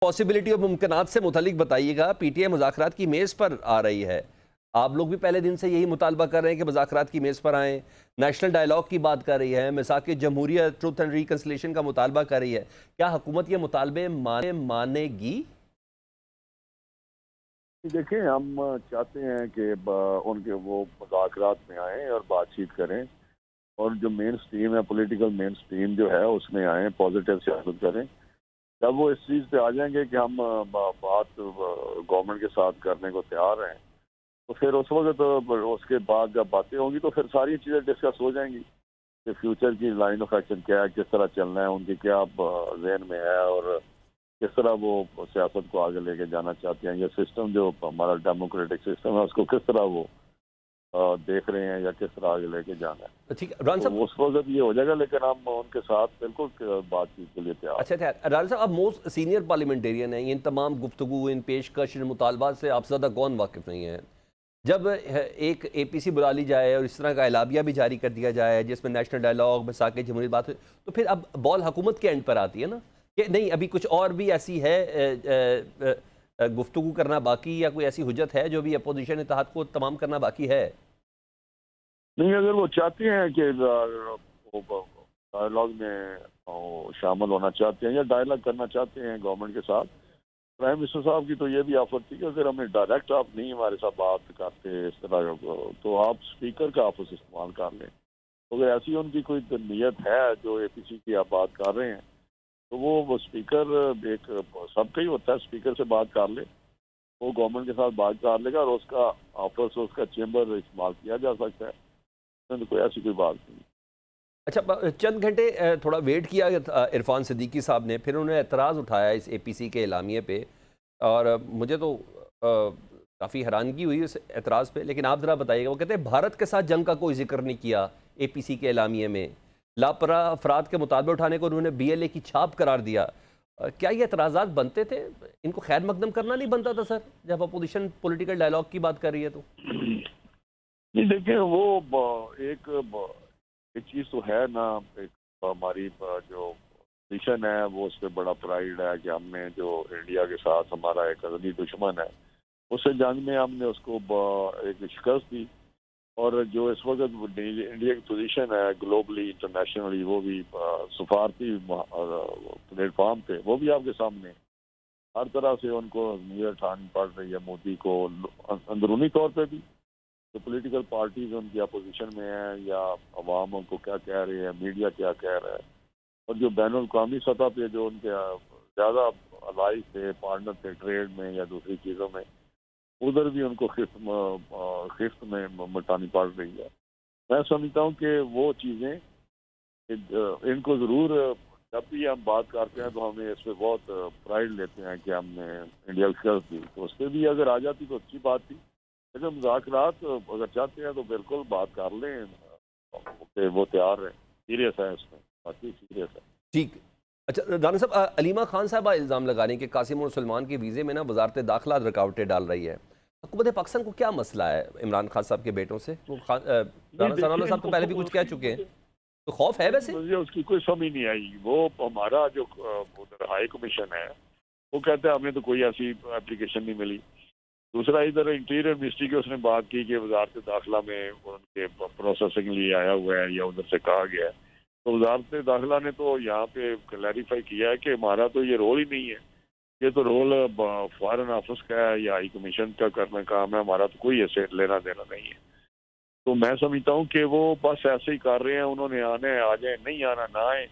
Possibility और मुमकिनात से मुतालिक बताइएगा। पीटीआई मुज़ाकरात की मेज़ पर आ रही है, आप लोग भी पहले दिन से यही मुतालबा कर रहे हैं कि मुज़ाकरात की मेज़ पर आएँ। नेशनल डायलॉग की बात कर रही है, मिसाक जमहूरियत ट्रुथ एंड रिकन्सिलेशन का मुतालबा कर रही है। क्या हुकूमत ये मुतालबे मानेगी? देखिए, हम चाहते हैं कि उनके वो मुज़ाकरात में आएँ और बातचीत करें और जो मेन स्ट्रीम है, पॉलिटिकल मेन स्ट्रीम जो है उसमें आएँ, पॉजिटिव सियासत करें। जब वो इस चीज़ पे आ जाएंगे कि हम बात गवर्नमेंट के साथ करने को तैयार हैं, तो फिर उस वक्त उसके बाद जब बातें होंगी तो फिर सारी चीज़ें डिस्कस हो जाएंगी कि फ्यूचर की लाइन ऑफ एक्शन क्या है, किस तरह चलना है, उनकी क्या जहन में है और किस तरह वो सियासत को आगे लेके जाना चाहते हैं। ये सिस्टम जो हमारा डेमोक्रेटिक सिस्टम है उसको किस तरह वो देख रहे हैं या किस तरह आगे लेके जाना है। ठीक है रान तो साहब। उस वक्त ये हो जाएगा, लेकिन हम उनके साथ बिल्कुल बातचीत के लिए तैयार अच्छा हैं। अच्छा रान साहब, आप मोस्ट सीनियर पार्लियामेंटेरियन हैं, इन तमाम गुफ्तगू, इन पेशकश, इन मुतालबात से आप ज़्यादा कौन वाकिफ़ नहीं है? जब एक एपीसी बुला ली जाए और इस तरह का एलाबिया भी जारी कर दिया जाए जिसमें नेशनल डायलॉग मिसाक जमहूरियत बात हो, तो फिर अब बॉल हुकूमत के एंड पर आती है ना कि नहीं, अभी कुछ और भी ऐसी है गुफ्तगू करना बाकी, या कोई ऐसी हुज्जत है जो भी अपोजिशन इत्तेहाद को तमाम करना बाकी है? नहीं, अगर वो चाहते हैं कि डायलॉग में शामिल होना चाहते हैं या डायलॉग करना चाहते हैं गवर्नमेंट के साथ, प्राइम मिनिस्टर साहब की तो ये भी ऑफर थी कि अगर हमें डायरेक्ट आप नहीं हमारे साथ बात करते इस तरह तो आप स्पीकर का ऑफिस इस्तेमाल कर लें। तो अगर ऐसी उनकी कोई नीयत है जो एपीसी की आप बात कर रहे हैं, तो वो स्पीकर एक सबका ही होता है, स्पीकर से बात कर ले, वो गवर्नमेंट के साथ बात कर लेगा और उसका ऑफिस उसका चेंबर इस्तेमाल किया जा सकता है। तो कोई ऐसी कोई बात नहीं। अच्छा, चंद घंटे थोड़ा वेट किया इरफान सिद्दीकी साहब ने, फिर उन्होंने एतराज़ उठाया इस एपीसी के एलामिए पे, और मुझे तो काफ़ी हैरानगी हुई उस एतराज़ पे। लेकिन आप ज़रा बताइएगा, वो कहते हैं भारत के साथ जंग का कोई जिक्र नहीं किया एपीसी के एलामिए में, लापरवाह अफराद के मुतालबे उठाने को उन्होंने बीएलए की छाप करार दिया। क्या ये एतराज़ात बनते थे? इनको खैर मकदम करना नहीं बनता था सर, जब अपोजिशन पॉलिटिकल डायलॉग की बात कर रही है तो? नहीं, देखिए वो एक चीज तो है ना, एक हमारी जो मिशन है वो उस पर बड़ा प्राइड है कि हमने जो इंडिया के साथ हमारा एक अजली दुश्मन है उससे जंग में हमने उसको एक शिकस्त दी। और जो इस वक्त इंडिया की पोजीशन है ग्लोबली इंटरनेशनली, वो भी सफारती प्लेटफॉर्म पे, वो भी आपके सामने है। हर तरह से उनको नीयत ठानी पड़ रही है मोदी को, अंदरूनी तौर पे भी जो पॉलिटिकल पार्टीज उनकी अपोजिशन में है या अवाम उनको क्या कह रहे हैं, मीडिया क्या कह रहा है, और जो बैन अवी सतह पे जो उनके ज़्यादा अलाइज थे, पार्टनर थे ट्रेड में या दूसरी चीज़ों में, उधर भी उनको खिफ्त में मटानी पड़ रही है। मैं समझता हूँ कि वो चीज़ें इनको ज़रूर, जब भी हम बात करते हैं तो हमें इस पर बहुत प्राइड लेते हैं कि हमने इंडिया की शिकस्त दी, तो उस पर भी अगर आ जाती तो अच्छी बात थी। लेकिन मुज़ाकरात अगर चाहते हैं तो बिल्कुल बात कर लें, वो तैयार है, सीरियस है इसमें, बाकी सीरियस है। ठीक। अच्छा राना साहब, अलीमा खान साहब इल्ज़ाम लगा रही हैं कि कासिम और सलमान के वीज़े में ना वजारत दाखिला रुकावटें डाल रही है। हुकूमत पाकिस्तान को क्या मसला है इमरान खान साहब के बेटों से? वो नहीं, राना देखिए सनाउल्लाह साहब तो इनको पहले भी कुछ कह चुके हैं, तो खौफ है वैसे? मुझे उसकी कोई समझ नहीं आई। वो हमारा जो उधर हाई कमीशन है वो कहते हैं हमें तो कोई ऐसी एप्लीकेशन नहीं मिली। दूसरा, इधर इंटीरियर मिनिस्ट्री की उसने बात की कि वजारत दाखिला में उनके प्रोसेसिंग लिए आया हुआ है या उधर से कहा गया है। तो वजारत दाखिला ने तो यहाँ पे क्लैरिफाई किया है कि हमारा तो ये रोल ही नहीं है, ये तो रोल फॉरेन ऑफिस का है या हाई कमीशन का करना काम है, हमारा तो कोई ऐसे लेना देना नहीं है। तो मैं समझता हूँ कि वो बस ऐसे ही कर रहे हैं, उन्होंने आना है आ जाए, नहीं आना ना आए।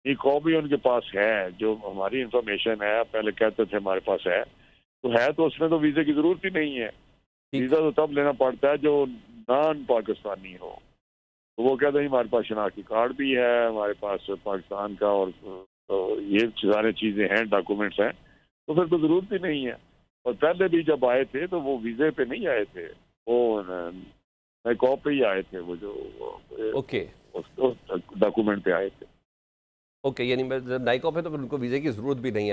एक कॉपी उनके पास है, जो हमारी इंफॉर्मेशन है, पहले कहते थे हमारे पास है तो उसमें तो वीज़े की ज़रूरत ही नहीं है। ठीक। वीज़ा तो तब लेना पड़ता है जो नॉन पाकिस्तानी हो। तो वो कहते हैं हमारे पास शनाख्ती कार्ड भी है, हमारे पास पाकिस्तान का, और तो ये सारी चीज़ें हैं, डॉक्यूमेंट्स हैं, तो फिर तो ज़रूरत ही नहीं है। और पहले भी जब आए थे तो वो वीज़े पे नहीं आए थे, वो कॉप पे ही आए थे, वो जो ओके उस डॉक्यूमेंट पे आए थे। ओके, यानी नाइको पे तो फिर उनको वीज़े की ज़रूरत भी नहीं है।